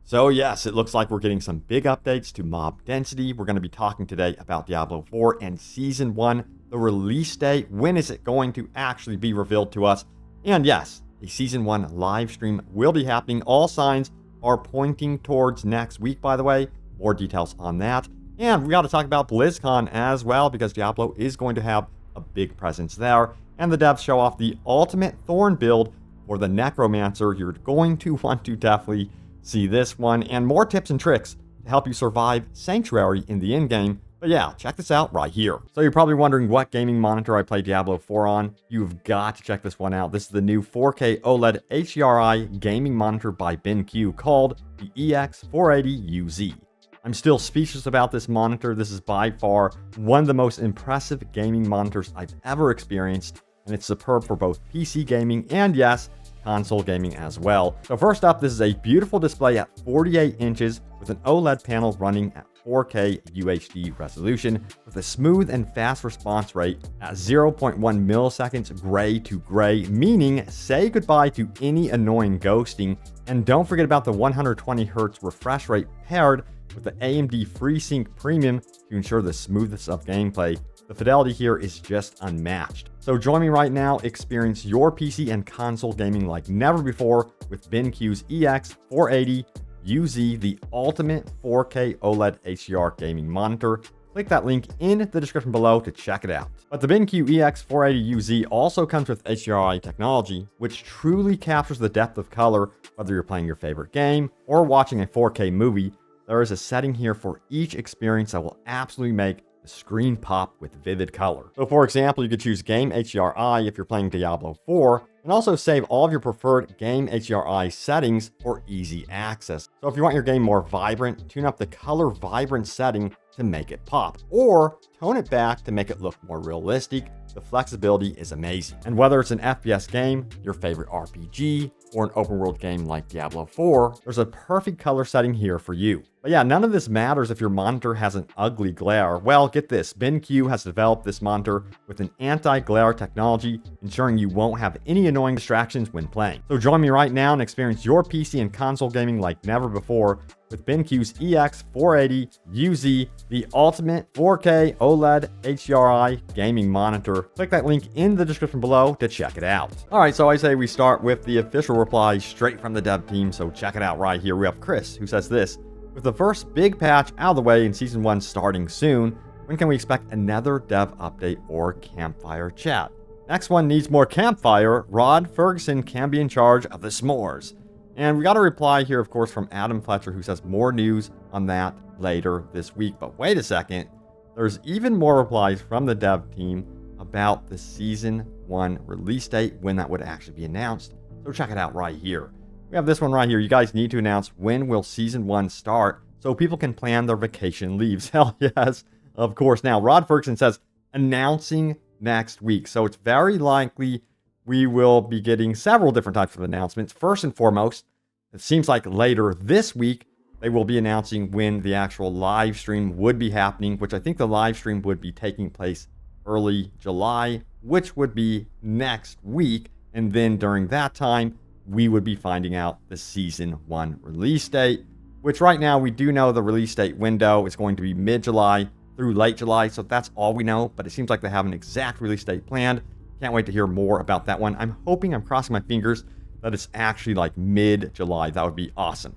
So yes, it looks like we're getting some big updates to mob density. We're going to be talking today about Diablo 4 and Season 1, the release date. When is it going to actually be revealed to us? And yes, a Season 1 live stream will be happening. All signs are pointing towards next week, by the way. More details on that. And we got to talk about BlizzCon as well, because Diablo is going to have a big presence there. And the devs show off the ultimate Thorn build for the Necromancer. You're going to want to definitely see this one, and more tips and tricks to help you survive Sanctuary in the endgame. But yeah, check this out right here. So you're probably wondering what gaming monitor I play Diablo 4 on. You've got to check this one out. This is the new 4K OLED HDRi Gaming Monitor by BenQ called the EX480UZ. I'm still speechless about this monitor. This is by far one of the most impressive gaming monitors I've ever experienced, and it's superb for both PC gaming and, yes, console gaming as well. So first up, this is a beautiful display at 48 inches with an OLED panel running at 4K UHD resolution with a smooth and fast response rate at 0.1 milliseconds gray to gray, meaning say goodbye to any annoying ghosting. And don't forget about the 120 Hz refresh rate paired with the AMD FreeSync Premium to ensure the smoothest of gameplay. The fidelity here is just unmatched. So join me right now, experience your PC and console gaming like never before with BenQ's EX480UZ, the ultimate 4K OLED HDR gaming monitor. Click that link in the description below to check it out. But the BenQ EX480UZ also comes with HDRi technology, which truly captures the depth of color, whether you're playing your favorite game or watching a 4K movie. There is a setting here for each experience that will absolutely make the screen pop with vivid color. So for example, you could choose Game HDRi if you're playing Diablo 4, and also save all of your preferred Game HDRi settings for easy access. So if you want your game more vibrant, tune up the color vibrant setting to make it pop, or tone it back to make it look more realistic. The flexibility is amazing. And whether it's an FPS game, your favorite RPG, or an open world game like Diablo 4, there's a perfect color setting here for you. But yeah, none of this matters if your monitor has an ugly glare. Well, get this, BenQ has developed this monitor with an anti-glare technology, ensuring you won't have any annoying distractions when playing. So join me right now and experience your PC and console gaming like never before with BenQ's EX480UZ, the ultimate 4K OLED HDRi gaming monitor. Click that link in the description below to check it out. All right, so I say we start with the official reply straight from the dev team, so check it out right here. We have Chris, who says this: with the first big patch out of the way and Season 1 starting soon, when can we expect another dev update or campfire chat? Next one needs more campfire. Rod Ferguson can be in charge of the s'mores. And we got a reply here, of course, from Adam Fletcher, who says more news on that later this week. But wait a second, there's even more replies from the dev team about the Season 1 release date, when that would actually be announced. So check it out right here. We have this one right here. You guys need to announce when will Season 1 start so people can plan their vacation leaves. Hell yes, of course. Now, Rod Ferguson says announcing next week. So it's very likely we will be getting several different types of announcements. First and foremost, it seems like later this week, they will be announcing when the actual live stream would be happening, which I think the live stream would be taking place early July, which would be next week. And then during that time, we would be finding out the Season 1 release date, which right now we do know the release date window is going to be mid-July through late July. So that's all we know, but it seems like they have an exact release date planned. Can't wait to hear more about that one. I'm crossing my fingers that it's actually like mid-July. That would be awesome.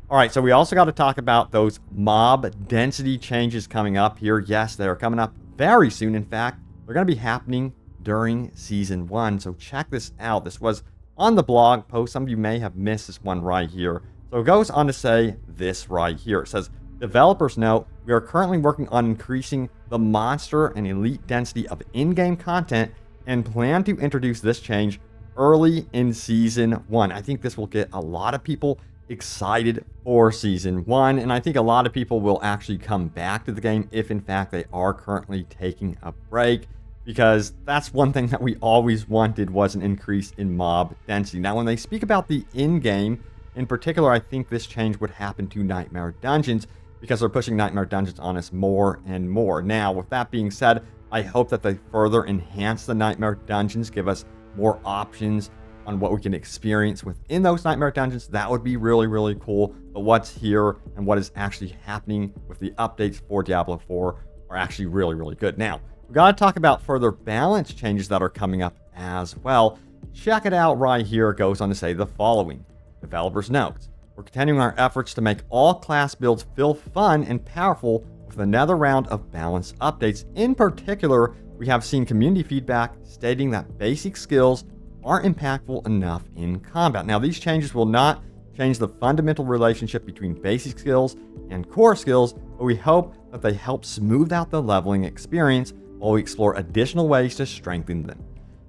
All right, so we also got to talk about those mob density changes coming up here. Yes, they are coming up very soon. In fact, they're going to be happening during Season 1. So check this out. This was on the blog post. Some of you may have missed this one right here. So it goes on to say this right here. It says, developers note, we are currently working on increasing the monster and elite density of in-game content and plan to introduce this change early in Season 1. I think this will get a lot of people excited for Season 1, and I think a lot of people will actually come back to the game if in fact they are currently taking a break, because that's one thing that we always wanted, was an increase in mob density. Now, when they speak about the in-game, in particular, I think this change would happen to Nightmare Dungeons, because they're pushing Nightmare Dungeons on us more and more. Now, with that being said, I hope that they further enhance the Nightmare Dungeons, give us more options on what we can experience within those nightmare dungeons, that would be really, really cool. But what's here and what is actually happening with the updates for Diablo 4 are actually really, really good. Now, we got to talk about further balance changes that are coming up as well. Check it out right here. It goes on to say the following. Developers note, we're continuing our efforts to make all class builds feel fun and powerful with another round of balance updates. In particular, we have seen community feedback stating that basic skills aren't impactful enough in combat. Now, these changes will not change the fundamental relationship between basic skills and core skills, but we hope that they help smooth out the leveling experience while we explore additional ways to strengthen them.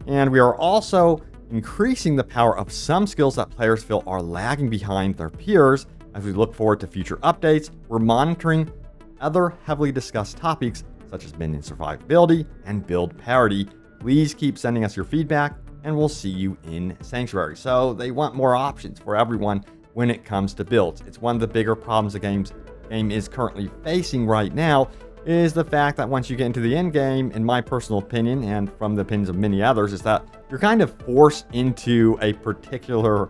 And we are also increasing the power of some skills that players feel are lagging behind their peers. As we look forward to future updates, we're monitoring other heavily discussed topics such as minion survivability and build parity. Please keep sending us your feedback, and we'll see you in Sanctuary. So they want more options for everyone when it comes to builds. It's one of the bigger problems the game is currently facing right now, is the fact that once you get into the end game, in my personal opinion, and from the opinions of many others, is that you're kind of forced into a particular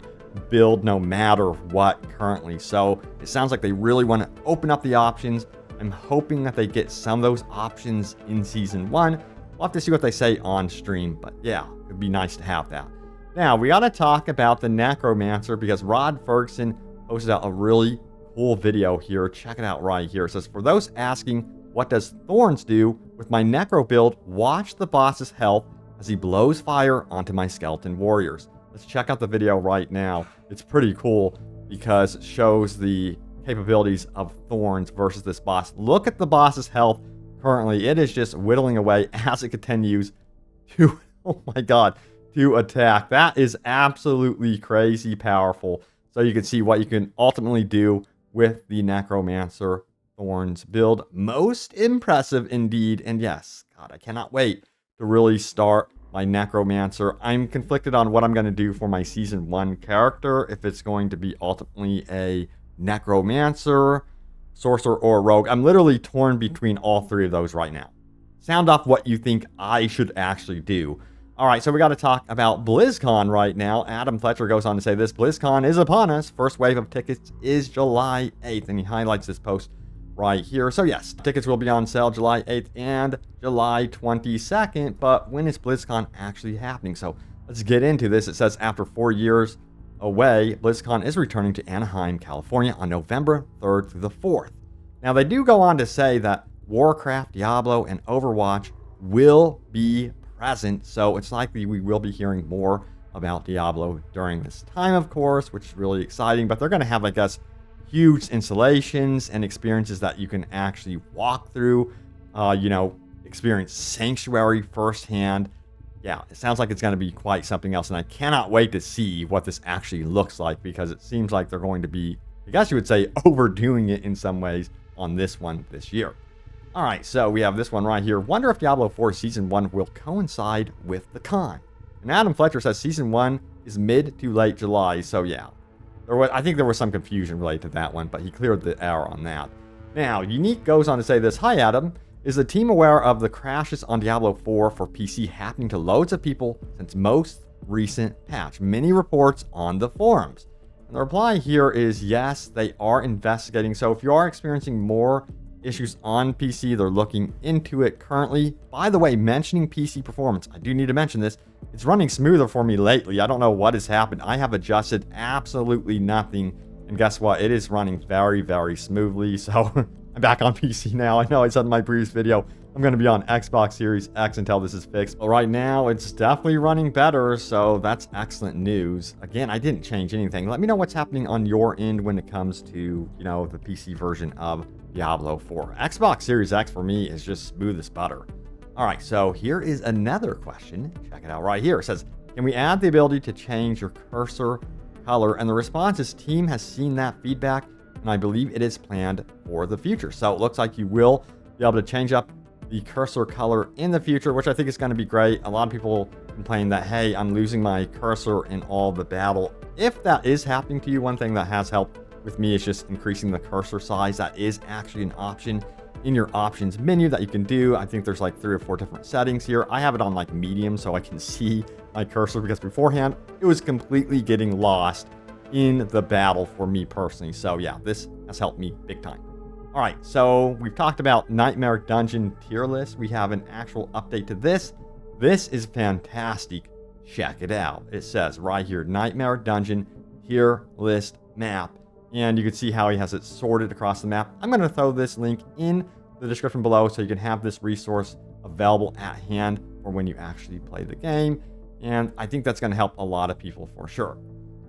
build no matter what currently. So it sounds like they really want to open up the options. I'm hoping that they get some of those options in Season 1. We'll have to see what they say on stream, but yeah, it'd be nice to have that. Now, we got to talk about the Necromancer because Rod Ferguson posted out a really cool video here. Check it out right here. It says, for those asking, what does Thorns do? With my Necro build, watch the boss's health as he blows fire onto my skeleton warriors. Let's check out the video right now. It's pretty cool because it shows the capabilities of Thorns versus this boss. Look at the boss's health. Currently, it is just whittling away as it continues to, oh my god, to attack. That is absolutely crazy powerful. So you can see what you can ultimately do with the Necromancer Thorns build. Most impressive indeed. And yes, God, I cannot wait to really start my Necromancer. I'm conflicted on what I'm going to do for my Season 1 character. If it's going to be ultimately a Necromancer, Sorcerer, or Rogue. I'm literally torn between all three of those right now. Sound off what you think I should actually do. Alright, so we got to talk about BlizzCon right now. Adam Fletcher goes on to say this, BlizzCon is upon us. First wave of tickets is July 8th, and he highlights this post right here. So yes, tickets will be on sale July 8th and July 22nd, but when is BlizzCon actually happening? So let's get into this. It says after 4 years away, BlizzCon is returning to Anaheim, California on November 3rd through the 4th. Now, they do go on to say that Warcraft, Diablo, and Overwatch will be present, so it's likely we will be hearing more about Diablo during this time, of course, which is really exciting, but they're going to have, I guess, huge installations and experiences that you can actually walk through, experience Sanctuary firsthand. Yeah, it sounds like it's going to be quite something else, and I cannot wait to see what this actually looks like, because it seems like they're going to be, I guess you would say, overdoing it in some ways on this one this year. All right, so we have this one right here. Wonder if Diablo 4 Season 1 will coincide with the con. And Adam Fletcher says Season 1 is mid to late July, so yeah. I think there was some confusion related to that one, but he cleared the error on that. Now, Unique goes on to say this, hi Adam. Is the team aware of the crashes on Diablo 4 for PC happening to loads of people since most recent patch? Many reports on the forums. And the reply here is yes, they are investigating. So if you are experiencing more issues on PC, they're looking into it currently. By the way, mentioning PC performance, I do need to mention this. It's running smoother for me lately. I don't know what has happened. I have adjusted absolutely nothing. And guess what? It is running very, very smoothly. So I'm back on PC now. I know I said in my previous video, I'm going to be on Xbox Series X until this is fixed. But right now, it's definitely running better. So that's excellent news. Again, I didn't change anything. Let me know what's happening on your end when it comes to, the PC version of Diablo 4. Xbox Series X for me is just smooth as butter. All right, so here is another question. Check it out right here. It says, can we add the ability to change your cursor color? And the response is, team has seen that feedback, and I believe it is planned for the future. So it looks like you will be able to change up the cursor color in the future, which I think is going to be great. A lot of people complain that, hey, I'm losing my cursor in all the battle. If that is happening to you, one thing that has helped with me is just increasing the cursor size. That is actually an option in your options menu that you can do. I think there's like 3 or 4 different settings here. I have it on like medium so I can see my cursor, because beforehand it was completely getting lost in the battle for me personally. So yeah, this has helped me big time. All right, so we've talked about Nightmare Dungeon tier list. We have an actual update to this. This is fantastic. Check it out. It says right here, Nightmare Dungeon tier list map. And you can see how he has it sorted across the map. I'm going to throw this link in the description below so you can have this resource available at hand for when you actually play the game. And I think that's going to help a lot of people for sure.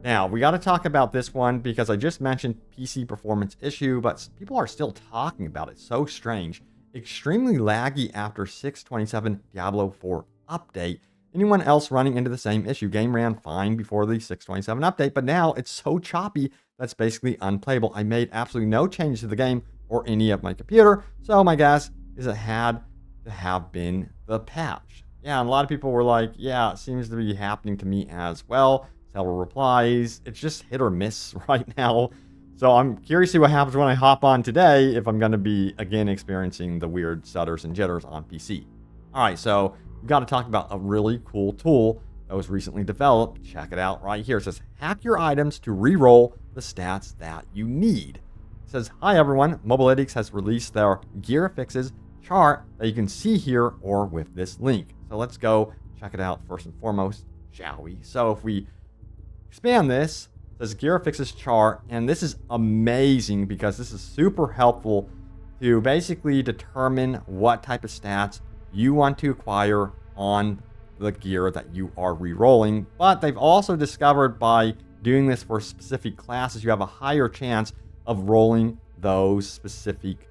Now, we got to talk about this one because I just mentioned PC performance issue, but people are still talking about it. So strange. Extremely laggy after 6.27 Diablo 4 update. Anyone else running into the same issue? Game ran fine before the 6.27 update, but now it's so choppy that's basically unplayable. I made absolutely no changes to the game or any of my computer, so my guess is it had to have been the patch. Yeah, and a lot of people were like, yeah, it seems to be happening to me as well. Several replies. It's just hit or miss right now. So I'm curious to see what happens when I hop on today, if I'm going to be, again, experiencing the weird stutters and jitters on PC. All right, so we've got to talk about a really cool tool that was recently developed. Check it out right here. It says, hack your items to re-roll the stats that you need. It says, hi everyone, Mobilytics has released their gear affixes chart that you can see here or with this link. So let's go check it out first and foremost, shall we? So if we expand this, it says gear affixes chart, and this is amazing because this is super helpful to basically determine what type of stats you want to acquire on the gear that you are re-rolling. But they've also discovered by doing this for specific classes, you have a higher chance of rolling those specific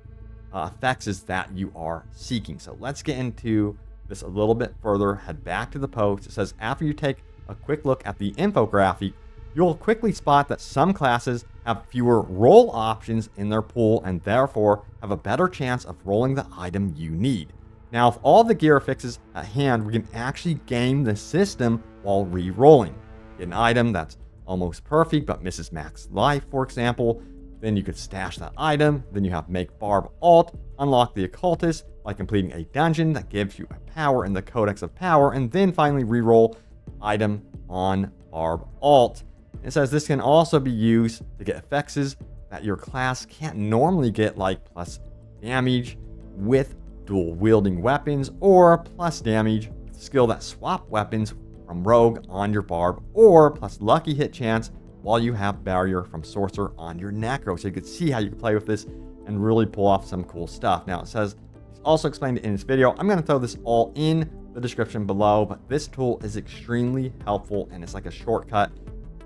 affixes that you are seeking. So let's get into this a little bit further. Head back to the post. It says, after you take a quick look at the infographic, you'll quickly spot that some classes have fewer roll options in their pool and therefore have a better chance of rolling the item you need. Now, with all the gear affixes at hand, we can actually game the system while re-rolling. Get an item that's almost perfect but misses max life, for example. Then you could stash that item. Then you have make barb alt, unlock the occultist by completing a dungeon that gives you a power in the Codex of Power, and then finally re-roll item on barb alt. It says this can also be used to get affixes that your class can't normally get, like plus damage with dual wielding weapons, or plus damage with skill that swap weapons from rogue on your barb, or plus lucky hit chance while you have barrier from sorcerer on your necro. So you can see how you can play with this and really pull off some cool stuff. Now it says, it's also explained in this video. I'm going to throw this all in the description below, but this tool is extremely helpful and it's like a shortcut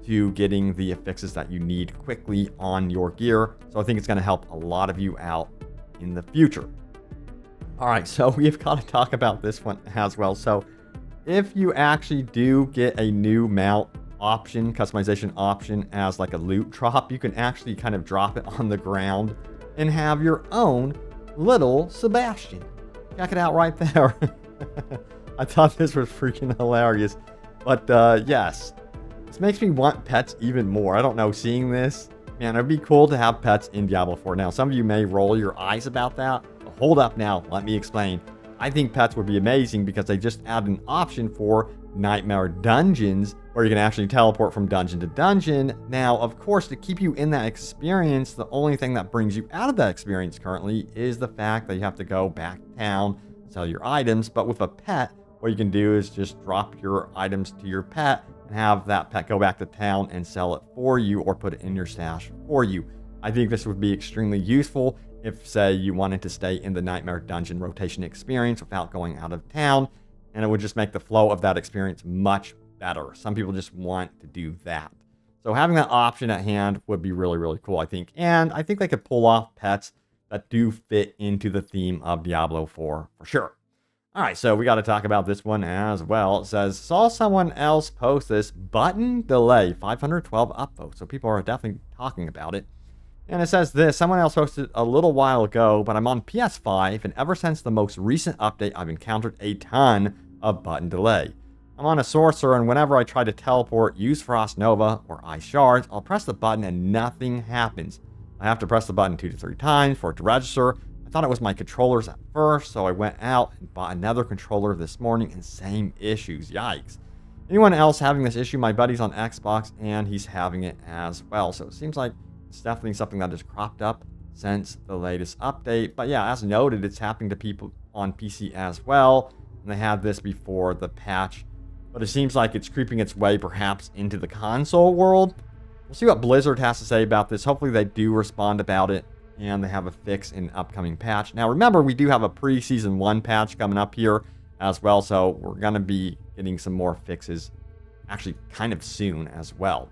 to getting the affixes that you need quickly on your gear. So I think it's going to help a lot of you out in the future. All right, so we've got to talk about this one as well. So if you actually do get a new mount option, customization option as like a loot drop, you can actually kind of drop it on the ground and have your own little Sebastian. Check it out right there. I thought this was freaking hilarious. But yes, this makes me want pets even more. I don't know, seeing this, man, it'd be cool to have pets in Diablo 4. Now, some of you may roll your eyes about that. But hold up now, let me explain. I think pets would be amazing because they just add an option for Nightmare Dungeons where you can actually teleport from dungeon to dungeon. Now, of course, to keep you in that experience, the only thing that brings you out of that experience currently is the fact that you have to go back to town, sell your items. But with a pet, what you can do is just drop your items to your pet and have that pet go back to town and sell it for you or put it in your stash for you. I think this would be extremely useful if, say, you wanted to stay in the Nightmare Dungeon rotation experience without going out of town, and it would just make the flow of that experience much better. Some people just want to do that. So having that option at hand would be really, really cool, I think. And I think they could pull off pets that do fit into the theme of Diablo 4 for sure. All right, so we got to talk about this one as well. It says, saw someone else post this button delay, 512 upvotes. So people are definitely talking about it. And it says this, someone else posted a little while ago, but I'm on PS5, and ever since the most recent update, I've encountered a ton of button delay. I'm on a sorcerer, and whenever I try to teleport, use Frost Nova, or Ice Shards, I'll press the button and nothing happens. I have to press the button 2 to 3 times for it to register. I thought it was my controllers at first, so I went out and bought another controller this morning, and same issues. Yikes. Anyone else having this issue? My buddy's on Xbox, and he's having it as well. So it seems like it's definitely something that has cropped up since the latest update. But yeah, as noted, it's happening to people on PC as well. And they had this before the patch. But it seems like it's creeping its way perhaps into the console world. We'll see what Blizzard has to say about this. Hopefully they do respond about it, and they have a fix in upcoming patch. Now remember, we do have a pre-season 1 patch coming up here as well, so we're going to be getting some more fixes actually kind of soon as well.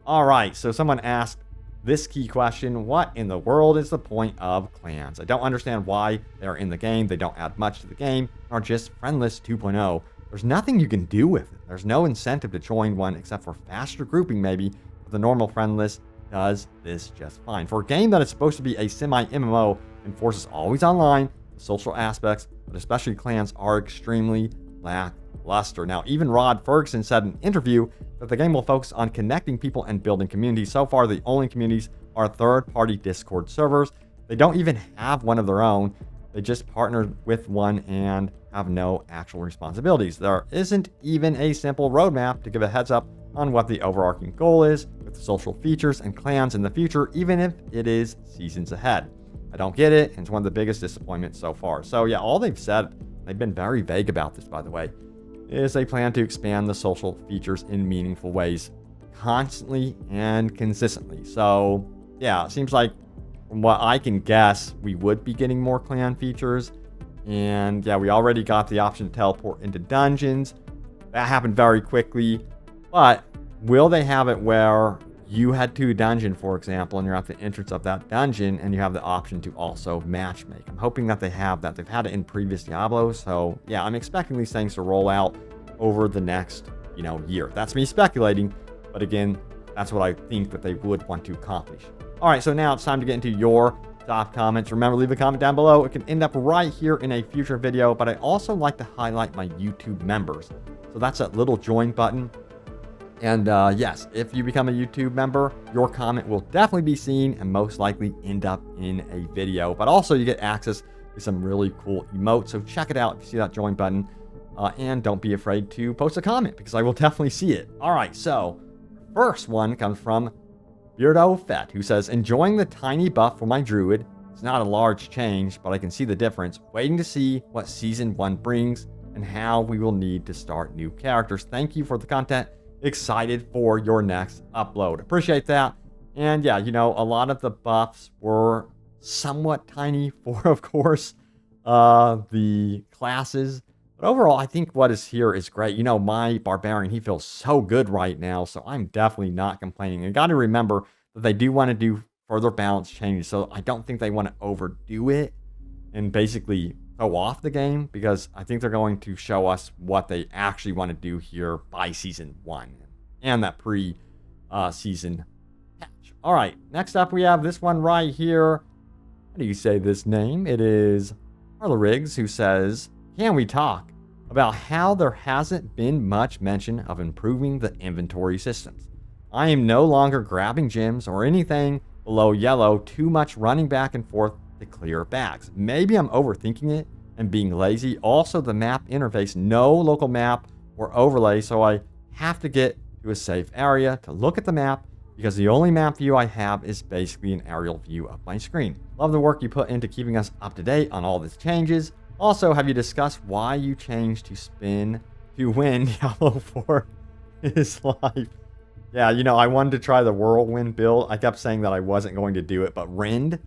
Alright, so someone asked this key question: what in the world is the point of clans? I don't understand why they're in the game. They don't add much to the game, or just friendless 2.0. There's nothing you can do with it. There's no incentive to join one except for faster grouping maybe, but the normal friendless does this just fine. For a game that is supposed to be a semi-MMO and forces always online, the social aspects, but especially clans, are extremely lackluster. Now, even Rod Ferguson said in an interview that the game will focus on connecting people and building communities. So far, the only communities are third-party Discord servers. They don't even have one of their own. They just partnered with one and have no actual responsibilities. There isn't even a simple roadmap to give a heads up on what the overarching goal is with social features and clans in the future, even if it is seasons ahead. I don't get it, and it's one of the biggest disappointments so far. So yeah, all they've said, they've been very vague about this, by the way, is they plan to expand the social features in meaningful ways constantly and consistently. So yeah, it seems like from what I can guess, we would be getting more clan features. And yeah, we already got the option to teleport into dungeons. That happened very quickly. But will they have it where you head to a dungeon, for example, and you're at the entrance of that dungeon and you have the option to also matchmake? I'm hoping that they have that. They've had it in previous Diablos. So yeah, I'm expecting these things to roll out over the next, year. That's me speculating. But again, that's what I think that they would want to accomplish. All right, so now it's time to get into your top comments. Remember, leave a comment down below. It can end up right here in a future video, but I also like to highlight my YouTube members. So that's that little join button. And yes, if you become a YouTube member, your comment will definitely be seen and most likely end up in a video. But also you get access to some really cool emotes. So check it out if you see that join button. And don't be afraid to post a comment because I will definitely see it. All right, so first one comes from Beardo Fett, who says, enjoying the tiny buff for my druid. It's not a large change, but I can see the difference. Waiting to see what Season 1 brings and how we will need to start new characters. Thank you for the content. Excited for your next upload. Appreciate that. And yeah, a lot of the buffs were somewhat tiny for, of course, the classes. But overall, I think what is here is great. My Barbarian, he feels so good right now, so I'm definitely not complaining. And got to remember that they do want to do further balance changes, so I don't think they want to overdo it and basically throw off the game, because I think they're going to show us what they actually want to do here by Season 1 and that pre-season patch. All right, next up we have this one right here. How do you say this name? It is Carla Riggs, who says, can we talk about how there hasn't been much mention of improving the inventory systems? I am no longer grabbing gems or anything below yellow, too much running back and forth to clear bags. Maybe I'm overthinking it and being lazy. Also, the map interface, no local map or overlay, so I have to get to a safe area to look at the map because the only map view I have is basically an aerial view of my screen. Love the work you put into keeping us up to date on all these changes. Also, have you discussed why you changed to spin to win Diablo 4 his life? Yeah, I wanted to try the whirlwind build. I kept saying that I wasn't going to do it, but Rend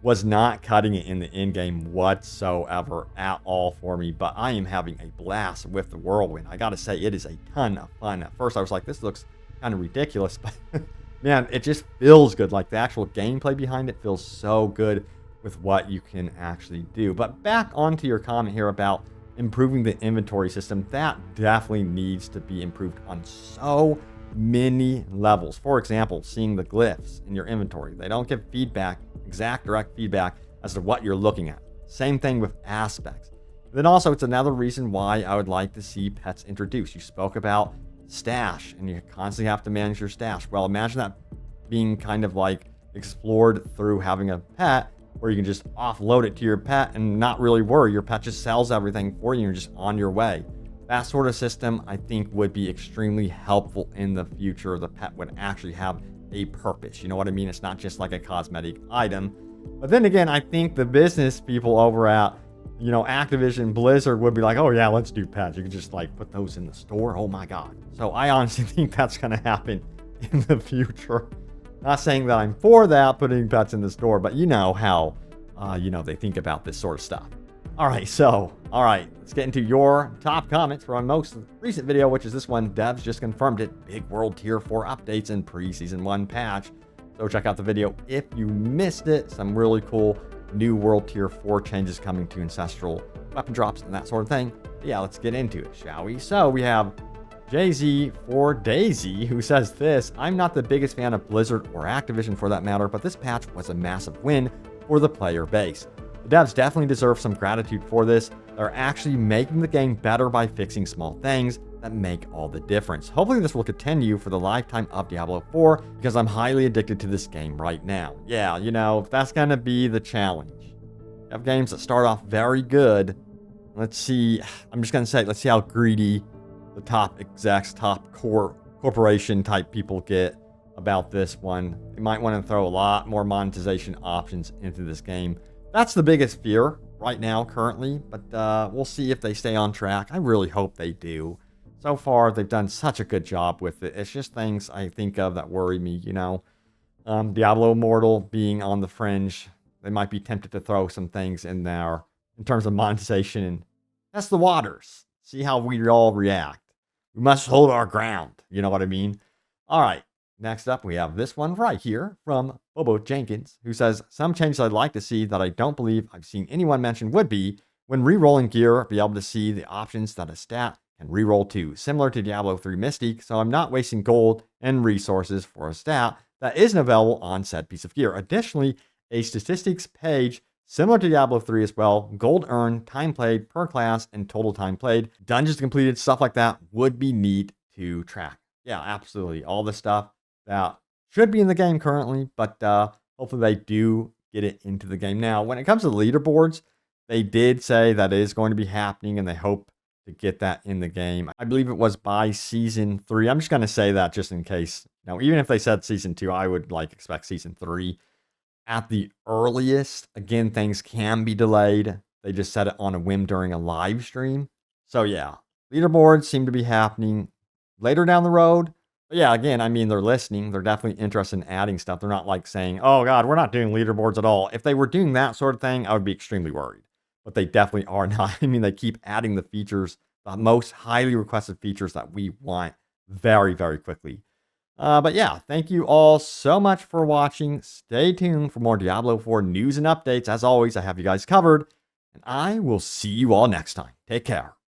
was not cutting it in the in-game whatsoever at all for me. But I am having a blast with the whirlwind. I gotta say, it is a ton of fun. At first, I was like, this looks kind of ridiculous, but man, it just feels good. Like the actual gameplay behind it feels so good with what you can actually do. But back onto your comment here about improving the inventory system, that definitely needs to be improved on so many levels. For example, seeing the glyphs in your inventory. They don't give feedback, exact direct feedback as to what you're looking at. Same thing with aspects. Then also, it's another reason why I would like to see pets introduced. You spoke about stash, and you constantly have to manage your stash. Well, imagine that being kind of like explored through having a pet where you can just offload it to your pet and not really worry. Your pet just sells everything for you and you're just on your way. That sort of system, I think, would be extremely helpful in the future. The pet would actually have a purpose. You know what I mean? It's not just like a cosmetic item. But then again, I think the business people over at, Activision Blizzard would be like, oh yeah, let's do pets. You can just like put those in the store. Oh my God. So I honestly think that's going to happen in the future. Not saying that I'm for that, putting pets in the store, but you know how, they think about this sort of stuff. All right, let's get into your top comments from our most recent video, which is this one. Devs just confirmed it. Big World Tier 4 updates and pre-Season 1 patch. So check out the video if you missed it. Some really cool new World Tier 4 changes coming to Ancestral weapon drops and that sort of thing. But yeah, let's get into it, shall we? So we have Jay-Z for Daisy, who says this: I'm not the biggest fan of Blizzard or Activision for that matter, but this patch was a massive win for the player base. The devs definitely deserve some gratitude for this. They're actually making the game better by fixing small things that make all the difference. Hopefully this will continue for the lifetime of Diablo 4, because I'm highly addicted to this game right now. Yeah, that's gonna be the challenge. You have games that start off very good. Let's see, I'm just gonna say, let's see how greedy the top execs, top corporation type people get about this one. They might want to throw a lot more monetization options into this game. That's the biggest fear right now, currently, but we'll see if they stay on track. I really hope they do. So far, they've done such a good job with it. It's just things I think of that worry me, Diablo Immortal being on the fringe. They might be tempted to throw some things in there in terms of monetization and test the waters. See how we all react. We must hold our ground. You know what I mean? All right. Next up, we have this one right here from Bobo Jenkins, who says, some changes I'd like to see that I don't believe I've seen anyone mention would be when re-rolling gear, be able to see the options that a stat can re-roll to, similar to Diablo 3 Mystique, so I'm not wasting gold and resources for a stat that isn't available on said piece of gear. Additionally, a statistics page similar to Diablo 3 as well, gold earned, time played per class, and total time played, dungeons completed, stuff like that would be neat to track. Yeah, absolutely. All the stuff that should be in the game currently, but hopefully they do get it into the game. Now, when it comes to the leaderboards, they did say that it is going to be happening, and they hope to get that in the game. I believe it was by Season 3. I'm just going to say that just in case. Even if they said Season 2, I would expect Season 3 at the earliest. Again, things can be delayed. They just said it on a whim during a live stream. So yeah, leaderboards seem to be happening later down the road. But yeah, again, they're listening. They're definitely interested in adding stuff. They're not saying, oh God, we're not doing leaderboards at all. If they were doing that sort of thing, I would be extremely worried. But they definitely are not. They keep adding the features, the most highly requested features that we want very, very quickly. But yeah, thank you all so much for watching. Stay tuned for more Diablo 4 news and updates. As always, I have you guys covered. And I will see you all next time. Take care.